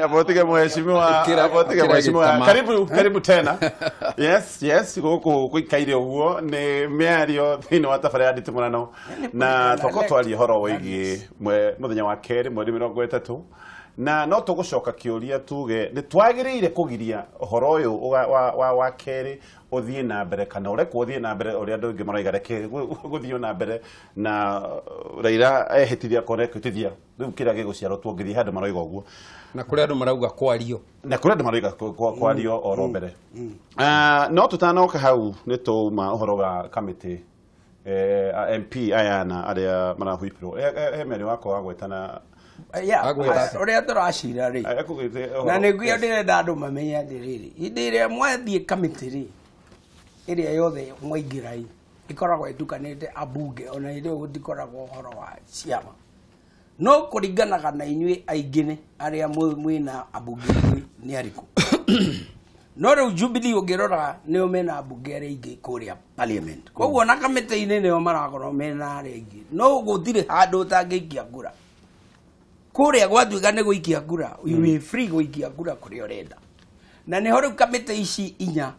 Abotige mheshimiwa, karibu tena. Yes, guku gwikaire uguo ni miario thini wa tabarĩra nditimũrano na toko twari horo wigi muthenya wa keri mweri 30 na no tugucoka kiuria tuge ni twagiriire kugiria horo uyu wa keri uthie na mbere kana urekwo uthie na mbere uri andu ingi maraiga reke guthie na mbere na Raila ehitithia konekitithia riu kira giguciaro tuongithi handu maraiga uguo na kuri andu marauga kwario kwario oro mbere no tutanoka hau ni tuma uhoro wa committee MP ayana aria marahuipirwo meri wako wagwetana oria turacira ri na niguo ndirenda andu mamenya ndiriri hindi iria mwathie committee ri iria yothe mwaingirai ikoragwo edukanite abunge ona hindi gutikoragwo horo wa ciama no kuringanaga na inyui aingine aria mwina abunge ni ariku no riu Jubilee ungirora ni mena abunge aria ingi kuria parliament koguo na committee ine nio marakorwo mena aria ingi no gutire handu utangiikia ngura kuria gwatuika ni guikia ngura you are free guikia ngura kuria urenda na ni hori committee ici inya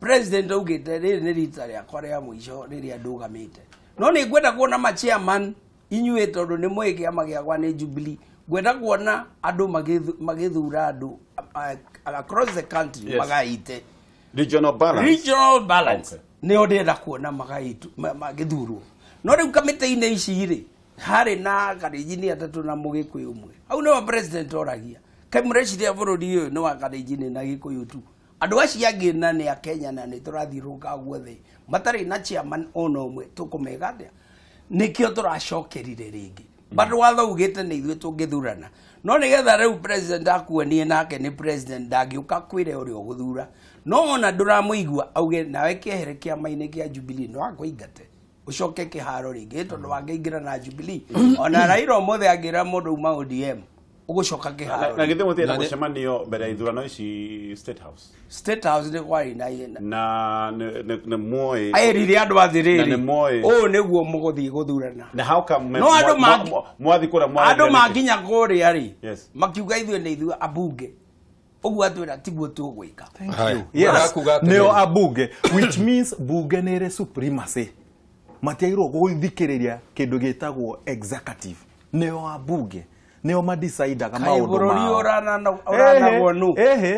president ugite riri ni rita ria korea mwisho riria ndugamite no ni ngwenda kuona ma chairman inyuĩ tondu ni mwiki amagiagwa ni Jubilee ngwenda kuona andu magithura andu across the country magaite regional balance ni ndenda kuona magithurwo no riu committee ine ici ri hari na karijini atatu na mugikuyu umwe au no president oragia kamureciria bururi uyu no wa karijini na gikuyu tu andu acio angi na ni a Kenya na ni turathiruka guothe matari na chairman ono umwe tukumega atia nikio turacokerire ringi bado watho ugite ni ithuĩ tungithurana no nigetha riu president akuonie nake ni president ndagiuka kwire uri guthura no ona nduramuigua auge nawe kiehere kiama-ini kia Jubilee no akũingate ucoke kiharo ringi tondu wangeingĩra na Jubilee ona Raila mothe angira mundu uma ODM ugucoka kiharo na githe muthie na gucemanio mbere ya ithurano ici State House ni kwari na ne moi ayirire andu athiriri na moi niguo muguthie guthurana na how come no mwathi kura andu manginya kuria ri makiuga ithuĩ ni ithuĩ abunge uguo atwira tiguo tugwika yes neo abunge which means bunge nere supremacy matiairwo guthikiriria kindu gitagwo executive neo abunge neo madecidaga maundu mao orana wonu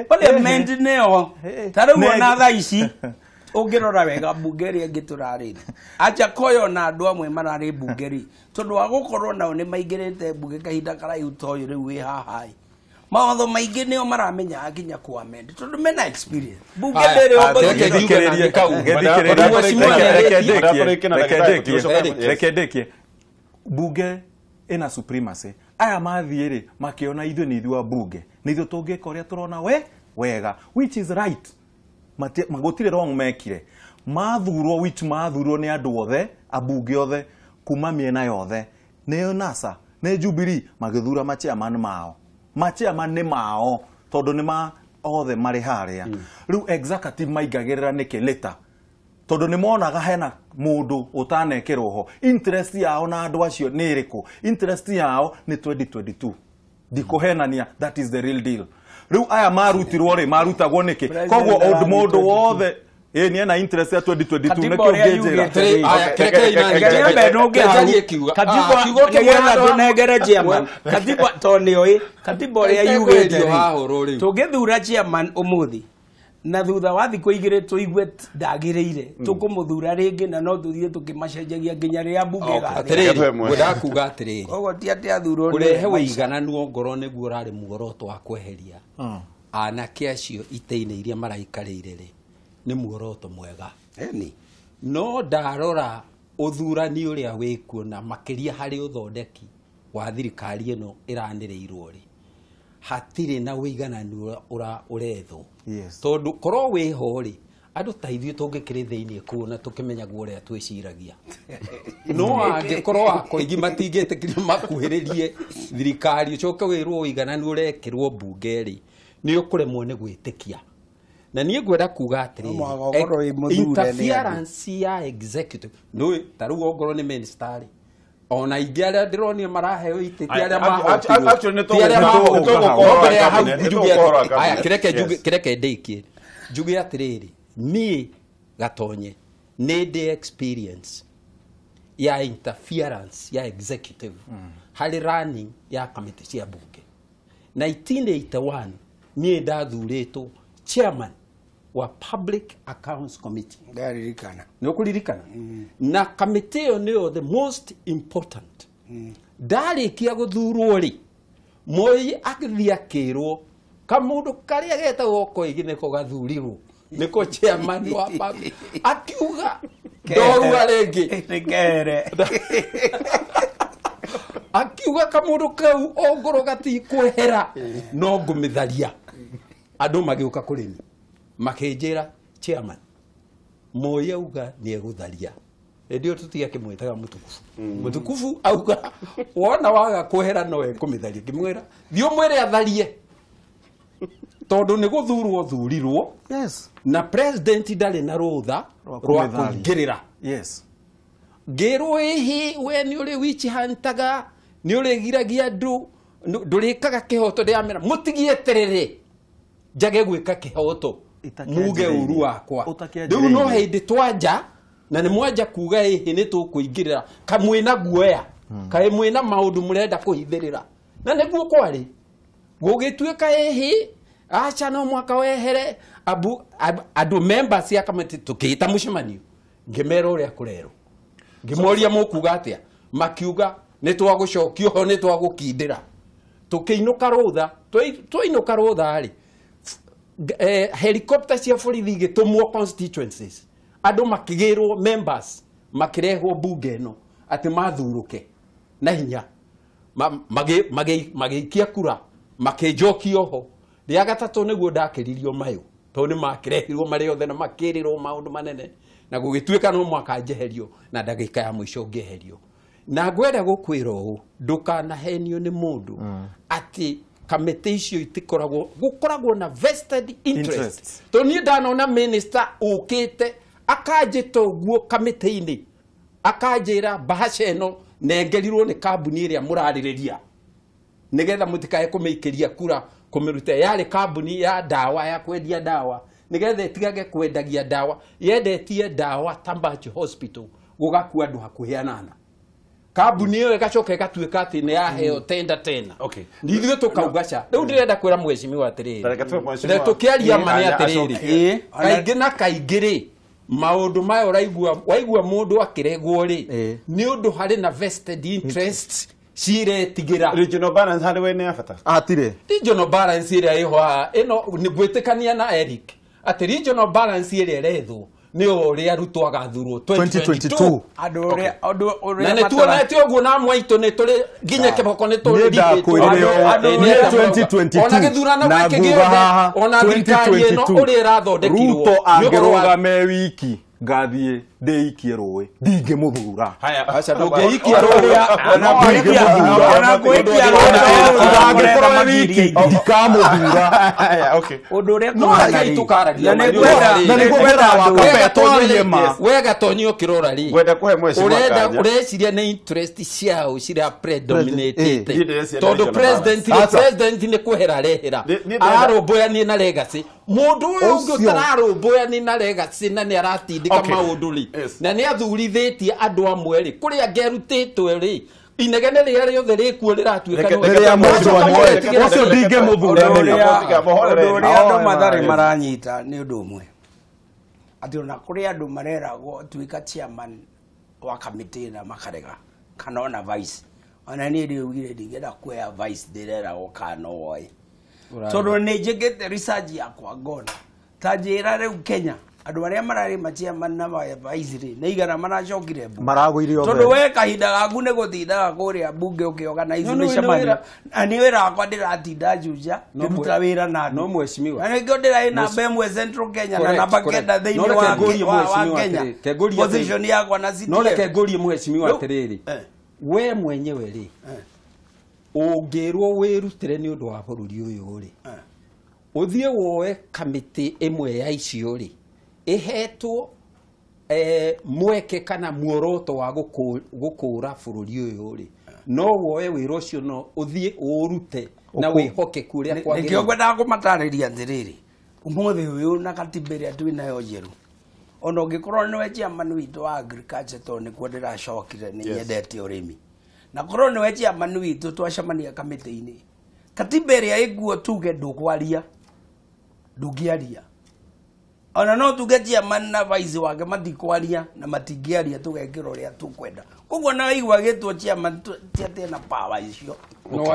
parliament neo tare wona tha ici ungirora wega bunge ria ngiturariri acha koyo na andu amwe marari bunge ri tondu wa gukorwo nao ni maingirite bunge kahinda karaihu toyo riu wi haha mawatho maingi nio maramenya akinya ku amend tondu mena experience bunge ndere ogothikiririe kau rekendekie bunge ina supremacy aya mathiiri makiona ithuĩ ni ithuĩ bunge ni ithuĩ tungika uria turona wega which is right magutire wrong mekire mathurwo which mathurwo ni andu othe abunge othe kuma miena yothe ni NASA ni Jubilee magithura machairman ni mao tondu ni othe mari haria riu executive maingagirira niki later tondu ni monaga hena mundu utanekirwo ho interest yao na andu acio ni iriku interest yao ni 2022 dikuhenania that is the real deal riu aya marutirwo ri marutagwo niki koguo old mundu wothe ni ena interest ya 2022 nikio ngejera katiba tonio katiba ria yugete tungithura chairman umuthi na thutha wa thiku igire tuigue ndagiriire tukumuthura ringi na no tuthie tukimacenjagia nginya ria bunge gathire ngudakuga atiri ogo ti ati athurwo kurehe wigananu ngoro niguo urari muoroto wa kweheria anake acio ite-ini iria maraikarire ri ni muoroto mwega no ndarora uthurani uria wikuo na makiria hari uthondeki wa thirikari ino iranireirwo ri hatire na wigananu urethwo tondu korwo wiho ri andu ta ithuĩ tungikire thiini kuona tukimenya guoria twiciragia no angikorwo akoingi matingitikirio makuhiririe thirikari ucoke wirwo wigananu urekirwo bunge ri ni ukuremwo ni gwitikia na niĩ ngwenda kuga atiri interference ya executive no taru ongoro ni minister ona ingĩarĩa ndĩronio maraheo itĩ ti arĩa mahotire ndĩkie njuge atĩrĩrĩ niĩ Gatonye nĩ ndĩ experience ya interference ya executive harĩ running ya kamĩtĩ cia mbunge 1981 niĩ ndathurĩtwo chairman wa Public Accounts Committee. Ndaririkana. Nĩ ũkũririkana? Na kamĩtĩ ĩyo nĩyo the most important. Ndarĩkia gũthurwo rĩ, Moi agĩthiĩ akĩrwo kamũndũ karĩa getagwo Koigi nĩko gathurirwo nĩko chairman wa public. Akiuga ndoruga rĩngĩ. Akiuga kamũndũ kau ongoro gatikwehera no ngũmĩtharia. Andũ magĩũka kũrĩ niĩ makĩnjĩra chairman Moi auga nĩ egũtharia ndio tutiga kimwitaga mutukufu mutukufu auga wona waga kwehera no ekũmĩtharia ngĩmwĩra thiũ mwĩre atharie tondũ nĩ gũthurwo thurirwo yes na president ndarĩ na rũtha rwa kũingĩrĩra yes ngĩrwo ihi we nĩ ũrĩ witch hunter nĩ ũrĩ giragia andũ ndũrĩkaga kĩhoto ndĩamera mũtigie terere njage gwĩka kĩhoto muge uru wakwa rĩu no hĩndĩ twanja na nĩ mwanja kuga ĩhĩ nĩ tũkũingĩrĩra kamwĩna guoya kaĩ mwĩna maũndũ mũrenda kũhithĩrĩra na nĩguo kwarĩ gũgĩtuĩka ĩhĩ acha no mwaka wehere andũ members ya kamĩtĩ tũkĩĩta mũcemanio ngĩmera ũrĩa kũrerwo ngĩmoria mũkuga atĩa makiuga nĩ twagũcokio ho nĩ twagũkindĩra tũkĩinũka rũtha twainũka rũtha rĩ helicopter cia borithi igĩtũmwo constituencies andũ makĩgĩrwo members makĩrehwo bunge ĩno atĩ mathurũke na hinya magĩikia kura makĩnjokio ho rĩa gatatũ nĩguo ndakĩririo mayũ tondũ nĩ makĩrehirwo marĩ othe na makĩrĩrwo maũndũ manene na gũgĩtuĩka no mwaka njeherio na ndagĩka ya mũico ngĩeherio na ngwenda gũkwĩra ũũ ndũkanahenio nĩ mũndũ atĩ kamĩtĩ icio itikoragwo gũkoragwo na vested interest to niĩ ndanona minister ũkĩte akanjĩta ũguo kamĩtĩ-inĩ akanjĩra bahasha ĩno nengerirwo nĩ kambuni ĩrĩa mũrarĩrĩria nĩgetha mũtikae kũmĩikĩria kura kũmĩruta yarĩ kambuni ya dawa ya kwendia dawa nĩgetha ĩtigage kwendagia dawa yendetie dawa Tambachi Hospital gũgakua andũ hakuhĩ 8 kambuni ĩyo ĩgacoka ĩgatuĩka atĩ nĩ yaheo tenda tena nithuĩ tũkaugaca rĩu ndĩrenda kwĩra mwecimiwa atĩrĩrĩ tũkĩaria ma nĩ atĩrĩrĩ kaingĩ na kaingĩ rĩ maũndũ maya waigua mũndũ akĩregwo rĩ nĩ ũndũ harĩ na vested interest ciretigĩra regional balance harĩ we nĩ abata atire regional balance ĩrĩa ĩho ĩno nĩ gwĩtĩkania na Eric atĩ regional balance ĩrĩa ĩrethwo nĩ ũrĩa arutwo agathurwo 2022 andũ ũrĩa na nĩ tuonete ũguo na mwaitũ nĩ tũrĩ nginya kĩboko nĩ tũrĩ andũ 2022 ona gĩthurano gĩkĩ gĩothe ona thirikari ĩno ũrĩa ĩrathondekirwo Ruto angĩrũgame wiki ngathiĩ ndĩikie rũĩ ndingĩmũthura aca ndũngĩikia rũĩ ona gwĩkia angĩkorwo wiki ndikamũthura ũndũ ũrĩa tũkaragia wega Tonyo kĩrora rĩ gwenda kũhe mweciria kanja ũreciria nĩ interest ciao cira predominate tondũ president nĩ kwehera rehera ararũmbũyania na legacy mũndũ ũyũ ũngĩ ũtararũmbũyania na legacy na nĩ aratindĩka maũndũ rĩ na nĩ athurithĩtie andũ amwe rĩ kũrĩa ngerutĩtwo rĩ inegene rĩrĩa rĩothe rĩkuo rĩratuĩka rĩrĩa mũndũ amwe ũcio ndingĩmũthura ũrĩa andũ matharĩ maranyita nĩ ũndũ ũmwe atĩ ona kũrĩ andũ mareragwo tuĩka chairman wa kamĩtĩ na makarega kana ona vice ona niĩ ndĩugire ndingĩenda kuoya vice ndĩreragwo kana woe tondũ nĩ njĩkĩte research yakwa ngona ta njĩra rĩu Kenya andũ arĩa mararĩ chairman na vice rĩ nĩ igana maracokire mbunge maragũire othe tondũ we kahinda gaku nĩ gũthindaga kũrĩa mbunge ũkĩorganize mĩcemanio na nĩ wĩra wakwa ndĩratinda Juja ndĩruta wĩra na no mwecimiwa na nĩkĩo ndĩrarĩ namba ĩmwe Central Kenya na namba kenda thĩinĩ wa Kenya position yakwa na city no reke ngũrie mwecimiwa atĩrĩrĩ we mwenyewe rĩ ũngĩrwo wĩrutĩre nĩ ũndũ wa bũrũri ũyũ rĩ ũthiĩ woe kamĩtĩ ĩmwe ya icio rĩ ihetwo mweke kana muoroto wa gukura bururi uyu ri no woe wira ucio no uthie urute na wihoke kuria kwa nikio ngwenda kumatariria ndiriri umuthi uyu na katiberia twina yo jeru ono ngikorwo niwe chairman witu wa agriculture to ni kwa ndiracokire ni nyendete urimi na korwo niwe chairman witu twacemania kamiti-ini katiberia iguo tuge ndugwaria ndugiaria ona no tuge chairman na vice wake matikwaria na matingiaria tugekira uria tukwenda koguo na igwa gitwo chairman tiate na power icio no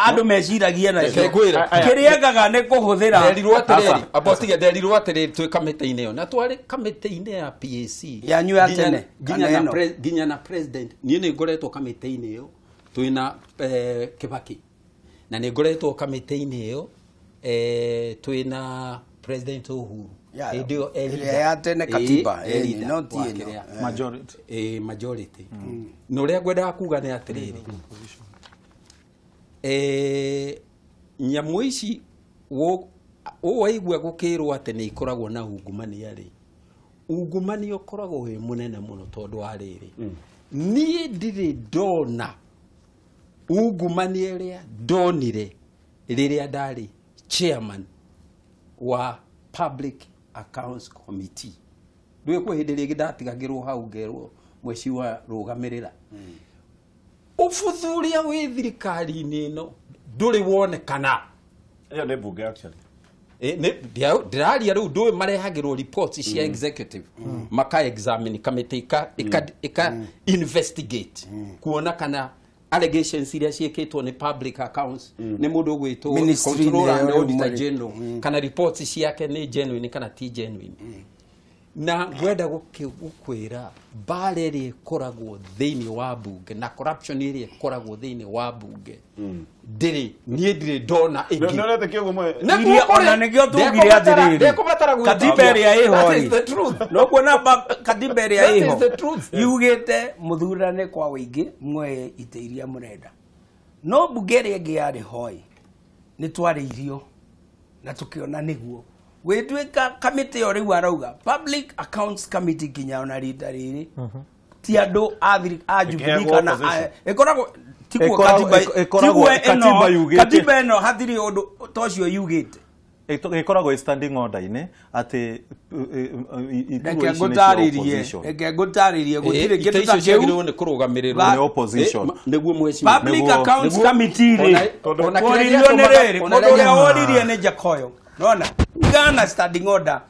andu meciragia na kiriengaga ni kuhuthira nderirwo atiriri abotige nderirwo atiriri twi kamiti-ini yo na twari kamiti-ini ya PAC yanyu ya tene ginya na president nie ni ngoretwo kamiti-ini yo twina Kibaki na ni ngoretwo kamiti-ini yo twina president Uhuru ndio ya tene katiba not majority no ria ngwenda kuga ni atiriri nyamu ici waigua gukirwo ati ni ikoragwo na ungumania ri ungumania ukoragwo wi munene muno tondu wa riri nie ndiri ndona ungumania ria ndonire riria ndari chairman wa Public Accounts Committee ndwe ko hindi ringi ndatigagirwo hau ngerwo mweciwa rugamirira ubuthuria wi thirikari-ini ino nduri wonekana iyo ni bunge actually ndiraria riu ndui marehagirwo reports cia executive maka examine committee ika investigate kuona kana allegations iria cieketwo ni public accounts ni mundu gwitwo controller and auditor general kana reports ciake ni genuine kana ti genuine na gwenda gukwira bare ri koragwo thiini wa bunge na corruption iri koragwo thiini wa bunge ndiri nie ndiri ndona ingi no nete kiugo mwe iria ona nigio tugire atiriri katiberia ihori no kuona katiberia iho yugite muthurane kwa wingi mwe iteiria murenda no bunge ri ingi yari hoi ni twari irio na tukiona niguo gwitwika kamiti yo riu arauga Public Accounts Committee kinya ona rita riri ti andu a Jubilee kana ekoragwo tikuo katiba eno hathiri undu tocio yugite ikoragwo standing order ine ati eke ngutaririe gutire kitu ta kiu ni kurugamirira ni opposition neguo mweci Public Accounts Committee ri ona riri mundu ria woririe ni Jakoyo nona tigana standing order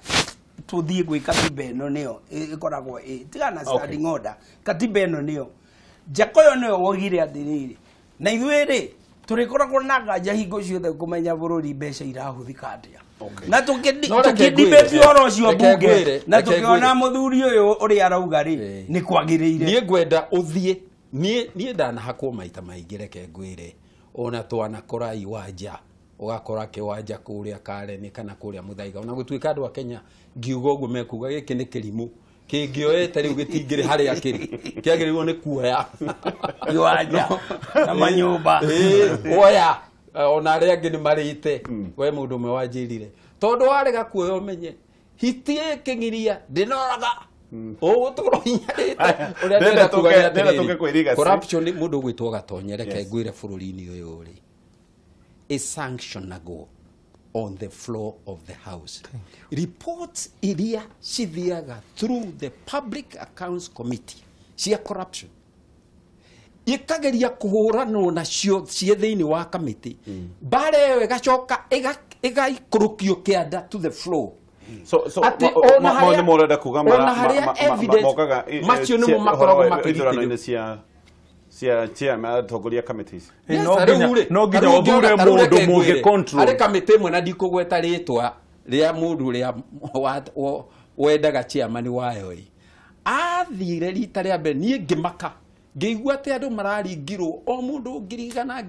tuthie gwi katiba eno nio ikoragwo tigana standing order katiba eno nio Jakoyo nio wogire atiriri na ithuiri turikoragwo na nganja hingo ciothe kumenya bururi mbeca irahuthika atia na tukidibeti oro cio bunge na tukiona muthuri uyu uri arauga ri ni kwagiriire nie ngwenda uthie nie ndana hakwo maita maingi reke ngwire ona twana korai wanja ugakora kiwanja kuria Kareni kana kuria Muthaiga ona gutwika andu a Kenya ngiugo guo mekuga giki ni kirimu kingioete riu gitingiri haria kiri kiagirirwo ni kuoya kiwanja na manyumba oya ona aria angi ni marite we mundu umwe wanjirire tondu warega kuoya umenye hitie kingiria ndinoraga uturo hinyarite uria ndenda kuga corruption mundu gwitwo gatonyere ke ngwire bururi-ini uyu ri is sanctionable on the floor of the House. Reports iria cithiaga through the Public Accounts Committee cia corruption ikageria kuhuranwo nacio cie thiini wa committee bare yo igacoka igaikurukio kianda to the floor so ma morada kuga mokaga macio nimo makoragwo makigitiro cia chairman togoria committees no ginya othure mundu munge control ari committee mwe na ndikugweta ritwa ria mundu ria wendaga chairman wayo athire rita ria mbere nie ngimaka ngeigua ati andu mararingirwo o mundu ngirigana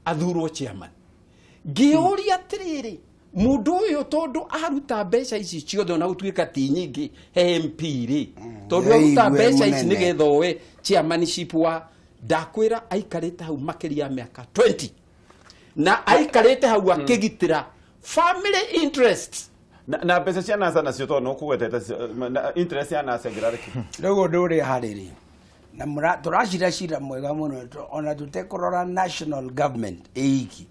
athurwo chairman ngiuria atiriri mundu uyu tondu aruta mbeca ici ciothe ona gutwika ti nyingi MP ri tondu aruta mbeca ici nigetho we chairmanship wa ndakwira aikarite hau makiria miaka 20 na aikarite hau akigitira family interests na pesa cia NASA nacio to no kugwetete interest ya NASA ngirariki rego nduri hariri na turashira shira mwega muno ona tutekorora national government eiki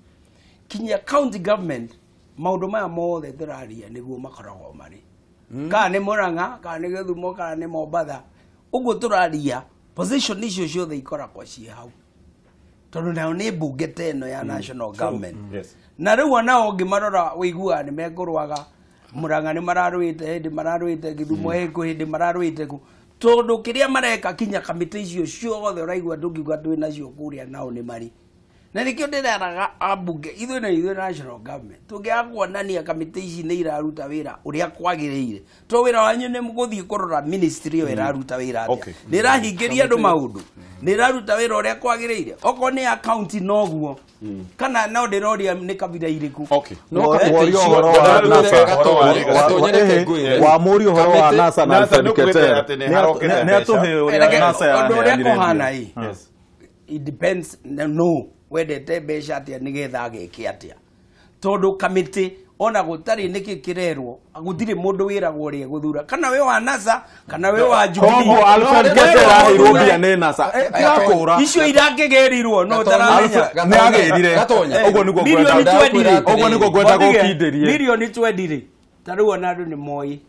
kinya county government maundu maya mothe turaria niguo makoragwo mari kana ni Murang'a kana ni Githumo kana ni Mombatha uguo turaria position icio ciothe ikoragwo cie hau tondu nao ni mbunge teno ya national government na riu nao ngimarora wiguaga ni mengurwaga Murang'a ni mararwite hindi mararwite Githumo hindi mararwite ku tondu kiria mareka kinya kamite icio ciothe uraigua ndungiuga twina cio kuria nao ni mari na nikio ndiraga ambunge ithu national government tungiakuonania kamite ici ni iraruta wira uria kwagiriire to wira wanyu ni muguthii kurora ministry yo iraruta wira ni rahingiria andu maundu ni iraruta wira uria kwagiriire oko ni account noguo kana no ndiroria ni kabira iriku no wario horo wa NASA wa muri horo wa NASA na certificate ne atuhe uria NASA ya it depends no wendete mbeca atia nigetha ageke atia tondu kamiti ona gutari niki kirerwo gutire mundu wiragwo ri guthura kana we wa NASA kana we wa Jubilee Kongo Alfred Ketera irubia ne NASA kirakura icio irakigerirwo no taramenya ne agerire uguo niguo gweta gukindirie milioni 20 tariu ona andu ni moi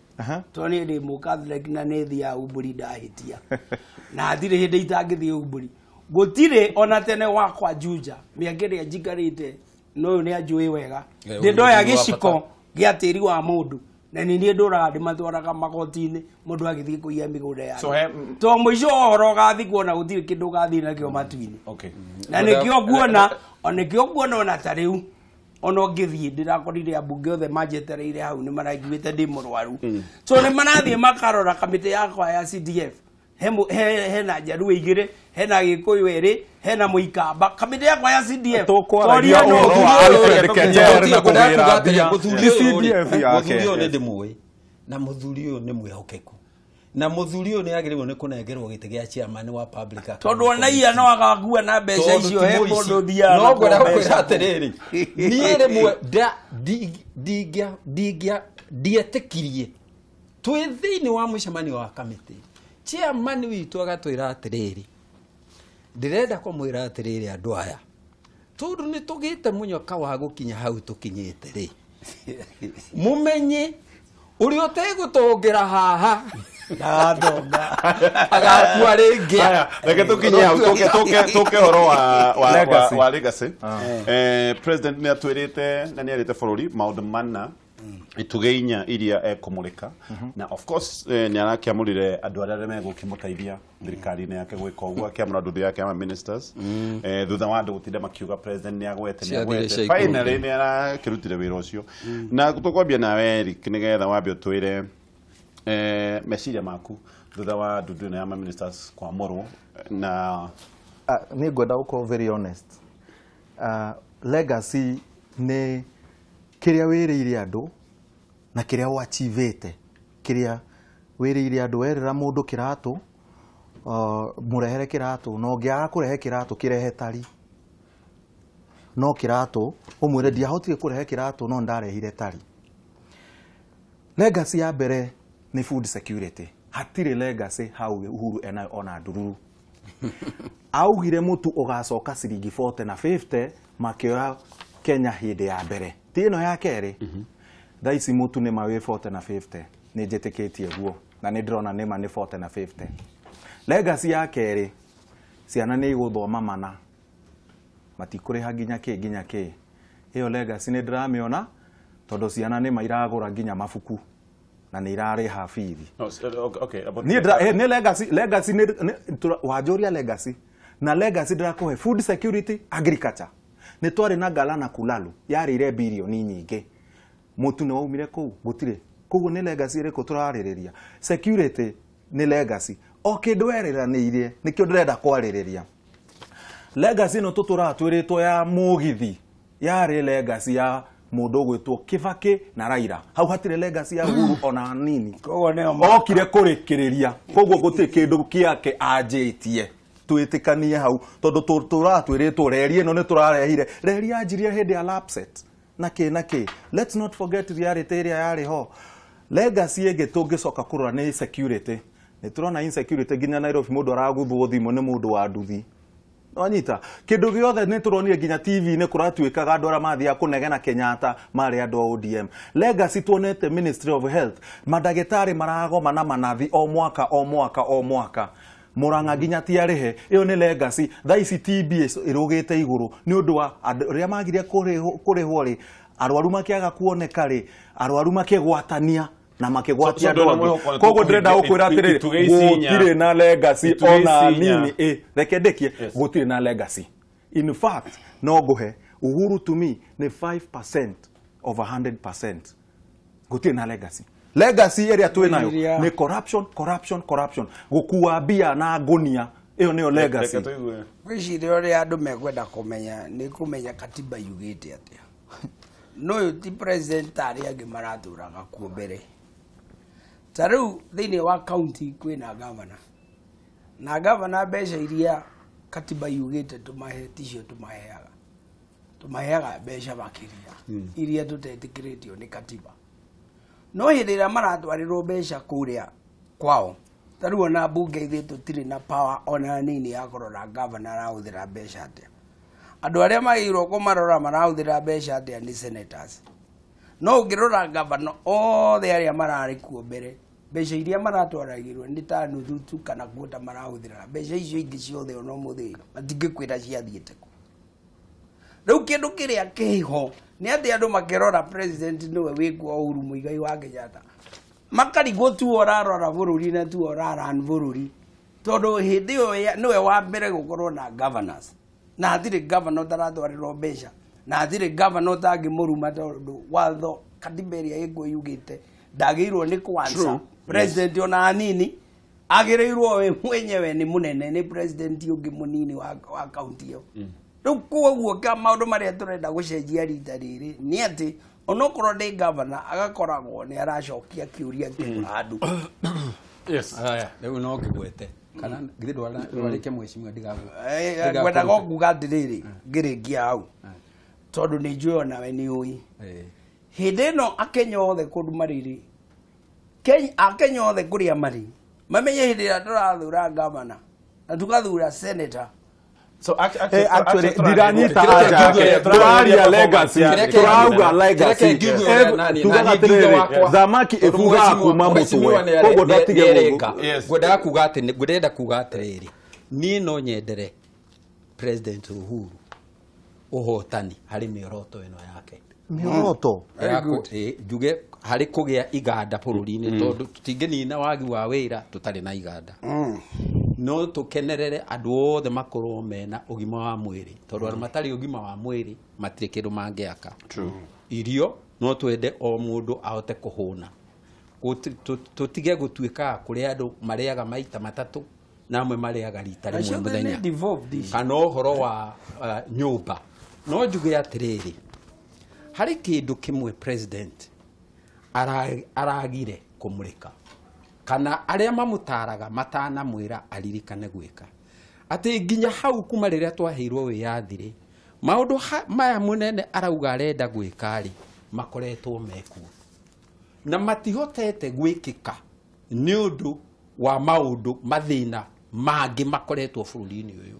toni ndi mu Catholic na ne thia umburi ndahitia na thire hindi itangithie umburi gutire ona tene wakwa Juja miageria njikarite no ni ajui wega ndoya giciko gia tiri wa mundu na ni ndora ndi matwaraga magotini mundu agithie kuia migunda ya to muico horo gathi kuona gutire kindu gathi na kio matuini na nikio guona onekio guona ona tariu ono ngithie ndirakorire abunge othe manjetereire hau ni marangivite ndi murwaru so ni marathie makarora kamite yakwa ya CDF hena Jaruo igire hena Gikuyu eri hena Muikamba kamite yakwa ya CDF tokwaria uhoro wa Alfred Ketera na kugira CDF yake ni ndimwe na muthuri uyu ni mwihokeku na muthuri uyu ni agirwo ni kunengerwo gite gia chairman wa public account tondu ona iya no agakua na mbeca icio he mundu thia no ngora kwira atiriri nie rimwe dietikirie twi thiini wa mucemanio wa kamiti chairman witu agatwira atiriri ndirenda kumwira atiriri andu aya tondu ni tugite munyoka wa gukinya hau tukinyite ri mumenye uri utegutongira haha na thonga agakua ringi reke tukinye hau tuke horo wa legacy president ni atwirite na ni arite bururi maundu manna itugeinya iria ekumulika na of course ni arakiamurire andu aria megukimutaithia thirikari-ini yake gwika uguo akiamura nduthi yake ama ministers thutha wa andu gutinda makiuga president ni agwete finally ni arakirutire wira ucio na tukwambia nawe Eric nigetha wambe utwire meciria maku thutha wa nduthi ya ministers kwa moro na ni ngwenda gukorwo very honest legacy ni kiria wiriire andu na kiria wachivete kiria wiriire andu werera mundu kiratu murehere kiratu no ngiaga kurehe kiratu kirehe tari no kiratu umwire ndiahotire kurehe kiratu no ndarehire tari legacy ya mbere ni food security hatire legacy hau Uhuru ena ona ndururu augire mutu ugacoka ciringi 40 na 50 makioya Kenya hindi ya mbere tino ya keri thaici mutu ni mawe 40 na 50 ni njitikitie guo na ni ndrona ni ma ni 40 na 50 legacy ya keri ciana ni iguthoma mana matikuriha nginya ki iyo legacy ni ndiramiona tondu ciana ni mairagura nginya mabuku na ni irariha bithi ni legacy ni wajoria legacy na legacy ndirakuhe food security agriculture ni twari na Galana Kulalu yarire bilioni nyingi mutu ni waumire ku gutire kugu ni legacy ire kuturaririria security ni legacy okindu wereranirie nikio ndirenda kwaririria legacy no tuturatwiritwo ya mugithi yari legacy ya mundu gwitwo Kibaki na Raila hau hatire legacy ya Uhuru ona nini kogo ne okire kurikiriria koguo guti kindu kiake ajitie twitikanie hau tondu turatwiritwo reri no ni turarehire reri anjirie hindi ya lapset nake let's not forget reality area yari ho legacy ege tungicoka kurora ni security ni turona insecurity ginya Nairobi mundu araguthwo thimu ni mundu wa nduthi Wanyita kindu giothe ni turonire ginya TV ni kuratuikaga andu ara mathia kunegena Kenyatta mari andu ODM legacy tuonete Ministry of Health madagitari maragoma na manathi o mwaka Muranga ginya tiarihe iyo ni legacy thaici TB irugite iguru ni undu wa ria magirie kurihwo ri arwaru makiaga kuoneka ri arwaru makigwatania na makigwatia andu kogo ndrenda ukwira atiri gutire na legacy ona nini rekendekie gutire na legacy in fact no guhe Uhuru to me ni 5% of 100% gutire na legacy area tu nayo ni corruption gukua bia na agonia iyo niyo legacy gwicire ore andu mekwenda kumenya ni kumenya katiba yugite atia no ti president ari age maraturaga ku mbere taru thini wa county kwina governor na governor besha iria katiba yugite tumahe ticio tumaheaga besha bakiria iria tutetikiritio ni katiba no hindira maratwarirwo besha kuria kwao taru ona bunge ithe tutiri na power ona nini ya kurora governor arahuthira besha atia andu aria magirwo kumarora marahuthira besha atia ni senators no ngirora governor othe aria marari kuo mbere besha iria maratwaragirwo ni ta nuthu tu kana kuota marahuthira besha icio ingi ciothe ono muthi matingikwira ciathiite ku riu kindu kiria kiho ni ati andu makirora president niwe wikuo Uhuru Muigai wa Kenyatta makarigwo tu orarora bururi na tu oraran bururi tondu hindi yo niwe wa mbere gukorwo na governors na athire governor taratwarirwo besha na athire governor tangi muruma tondu watho katiberia ego yugite ndagirwo ni kwanza president ona anini agireirwo we mwenyewe ni munene ni president ungi munini wa county yo riu koguo ka maundu maria turenda gucenjia rita riri ni ati onokorwo ndi governor agakoragwo ni aracokia kiuria kiandu yes riu no ngigwete kana ngirindwa warike mweshimwe ndigagu gwenda gokuga ndiriri ngirikia hau tondu ni njui onawe ni ui hindi no Akenya othe kundu mariri Akenya othe kuria mari mamenye hindi ria turathura governor na tukathura senator so actually diranyita aja turaria legacy turauga legacy zamaki efuga kuma mutwe kogo ndatige gwenda kuga ati gwenda kuga atiriri ni no nyendere president Uhuru uhotani hari mioroto ino yake mioroto juge hari kugia iganda bururi-ini tondu tutingenina wagi wa wira tutari na iganda no tukenerere andu othe makorwo mena ugima wa mwiri tondu andu matari ugima wa mwiri matire kindu mangiaka irio no twende o mundu ahote kuhuna tutige gutuika kuria andu mariaga maita matatu na amwe mariaga rita rimwe muthenya kana uhoro wa nyumba no njuge atiriri hari kindu kimwe president aragire kumurika kana aria mamutaraga matana mwira aririkane gwika ati nginya hau kuma riria twaheirwo wiyathire maundu maya munene arauga arenda gwika ri makoretwo meku na matihotete gwikika ni undu wa maundu mathina mangi makoretwo bururi-ini uyu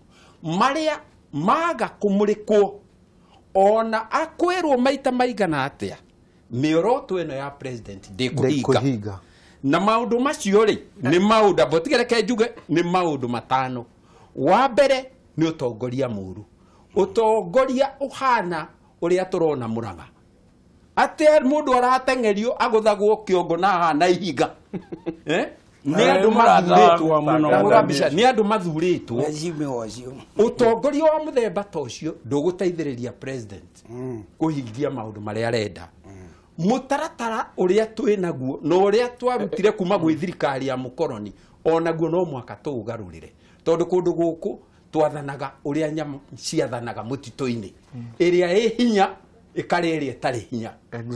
maria maga kumurikwo ona akwirwo maita maigana atia mioroto ino ya president ndikuhiga na maundu macio ri ni maundu botigereke njuge ni maundu matano wa mbere ni utongoria muru utongoria uhana uria turona Murang'a ati mundu aratengerio aguthagwo kiongo na hana ihiga ni andu mathuritwo muno murabisha ni andu mathuritwo utongoria wa muthemba ta ucio nduguteithiriria president kuhingia maundu maria arenda mutaratara uria twinaguo no uria twarutire kuma gwi thirikari ya mukoroni onaguo no mwaka tugarurire tondu kundu guku twathanaga uria nyama ciathanaga mutito-ini iria ĩ hinya ikaria iria itari hinya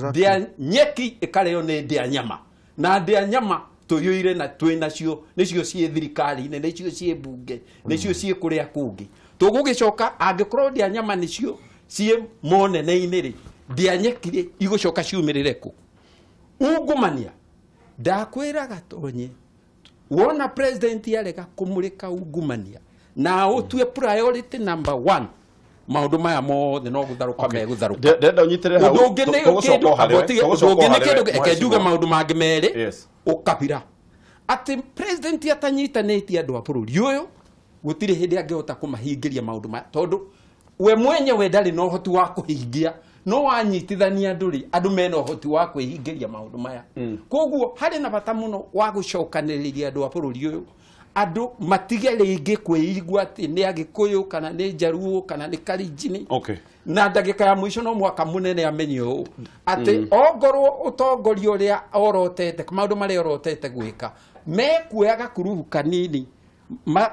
ndia nyeki ikareo ni ndia nyama na ndia nyama tuyuire na twinacio nicio cie thirikari-ini nicio cie bunge nicio cie kuria kungi tugugicoka angikorwo ndia nyama nicio cie monene-ini ri ndianyekire igũcoka ciumĩrĩre kũ ungumania ndakwĩraga tonye wona president yarega kũmũrĩka ungumania na ũtue priority number 1 maundu maya mothe no gutharuka megutharuka ndenda unyitire hau tugucoka harä ekenjuge maundu mangĩ merĩ ukabira ati president atanyitanĩtie andũ a bũrũri ũyũ gũtirĩ hĩndĩ angĩhota kũmahingĩria maundu maya tondũ we mwenyewe ndarĩ na ũhoti wa kũhingia no wanyitithania andũ mena ũhoti wa kwĩhingĩria maundu maya koguo harĩ na bata mũno wa gũcokanĩrĩria andũ a bũrũri ũyũ andũ matige rĩngĩ kwĩigua atĩ nĩ Agĩkũyũ kana nĩ Jaruo kana nĩ Kalenjin na ndagĩka ya mũico no mwaka mũnene amenye ũũ atĩ ongorwo ũtongoria ũrĩa orotete maũndũ marĩa orotete gwĩka mekuoya gakuruhu kanini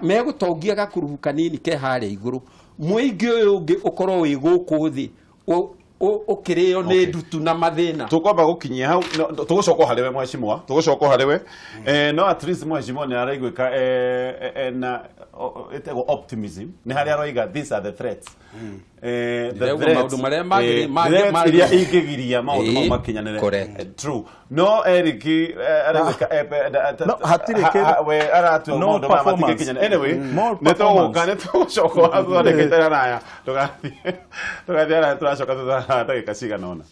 megũtongia gakuruhu kanini ke harĩa igũrũ mũingĩ ũyũ ũngĩ ũkorwo wĩ gũkũ thĩ ukireo nĩ ndutu na mathĩna tukwamba gukinyia hau tugucoka hariwe mweshimwa tugucoka hariwe no at least mweshimwa ni araigwika na etego optimism ni hari aroiga these are the threats the maundu maria iria ingigiria maundu mau makinyanire true no Eric araigwika no hatire we aratu maundu ma matikinyana anyway netoguka tugucoka hau ndeketera naya tugathia turacoka ndagĩka cigana ona